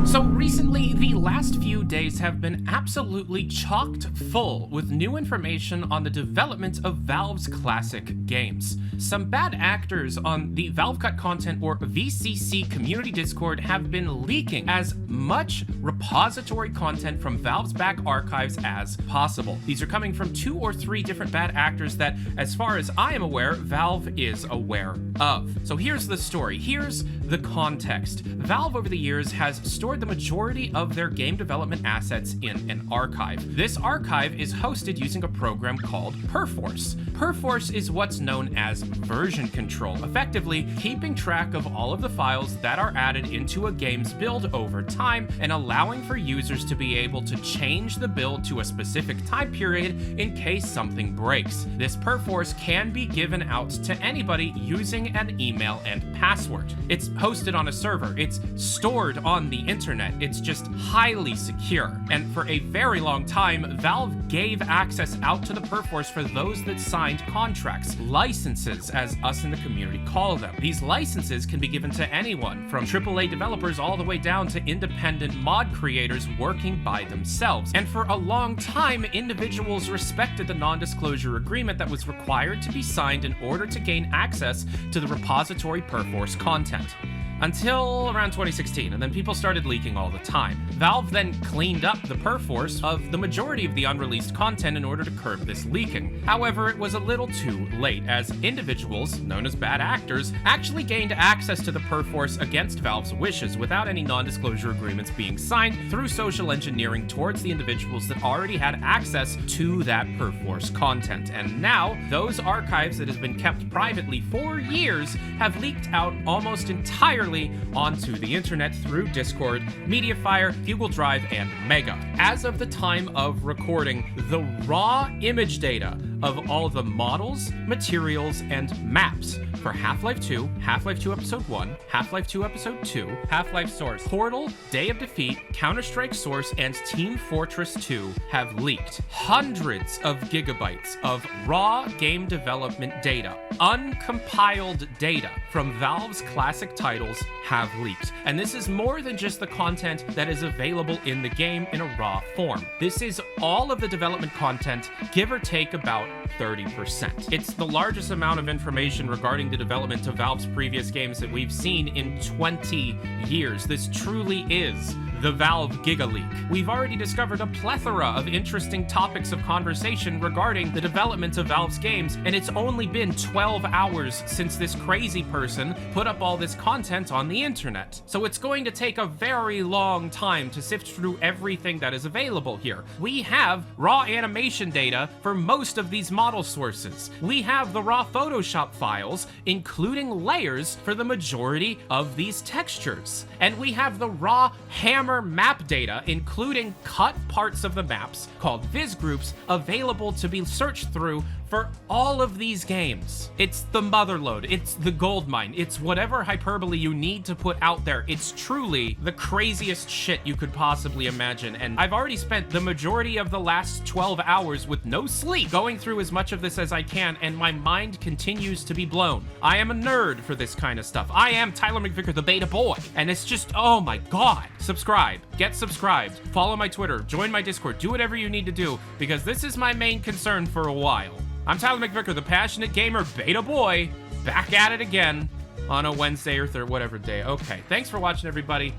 So recently, the last few days have been absolutely chocked full with new information on the development of Valve's classic games. Some bad actors on the Valve Cut Content or VCC community Discord have been leaking as much repository content from Valve's back archives as possible. These are coming from 2 or 3 different bad actors that, as far as I am aware, Valve is aware of. So here's the story. Here's the context. Valve over the years has stored the majority of their game development assets in an archive. This archive is hosted using a program called Perforce. Perforce is what's known as version control, effectively keeping track of all of the files that are added into a game's build over time and allowing for users to be able to change the build to a specific time period in case something breaks. This Perforce can be given out to anybody using an email and password. It's hosted on a server. It's stored on the internet. It's just highly secure. And for a very long time, Valve gave access out to the Perforce for those that signed contracts, licenses as us in the community call them. These licenses can be given to anyone, from AAA developers all the way down to independent mod creators working by themselves. And for a long time, individuals respected the non-disclosure agreement that was required to be signed in order to gain access to the repository Perforce content. Until around 2016, and then people started leaking all the time. Valve then cleaned up the Perforce of the majority of the unreleased content in order to curb this leaking. However, it was a little too late, as individuals, known as bad actors, actually gained access to the Perforce against Valve's wishes without any non-disclosure agreements being signed through social engineering towards the individuals that already had access to that Perforce content. And now, those archives that have been kept privately for years have leaked out almost entirely onto the internet through Discord, Mediafire, Google Drive, and Mega. As of the time of recording, the raw image data of all the models, materials, and maps for Half-Life 2, Half-Life 2 Episode 1, Half-Life 2 Episode 2, Half-Life Source, Portal, Day of Defeat, Counter-Strike Source, and Team Fortress 2 have leaked. Hundreds of gigabytes of raw game development data, uncompiled data from Valve's classic titles have leaked. And this is more than just the content that is available in the game in a raw form. This is all of the development content, give or take about 30%. It's the largest amount of information regarding the development of Valve's previous games that we've seen in 20 years. This truly is the Valve Gigaleak. We've already discovered a plethora of interesting topics of conversation regarding the development of Valve's games, and it's only been 12 hours since this crazy person put up all this content on the internet. So it's going to take a very long time to sift through everything that is available here. We have raw animation data for most of these model sources. We have the raw Photoshop files, including layers for the majority of these textures. And we have the raw Hammer map data, including cut parts of the maps called viz groups, available to be searched through for all of these games. It's the Motherload, it's the goldmine, it's whatever hyperbole you need to put out there. It's truly the craziest shit you could possibly imagine, and I've already spent the majority of the last 12 hours with no sleep going through as much of this as I can, and my mind continues to be blown. I am a nerd for this kind of stuff. I am Tyler McVicker, the beta boy, and it's just, oh my god. Subscribe, get subscribed, follow my Twitter, join my Discord, do whatever you need to do, because this is my main concern for a while. I'm Tyler McVicker, the passionate gamer beta boy, back at it again on a Wednesday or whatever day. Okay, thanks for watching, everybody.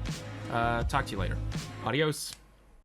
Talk to you later. Adios.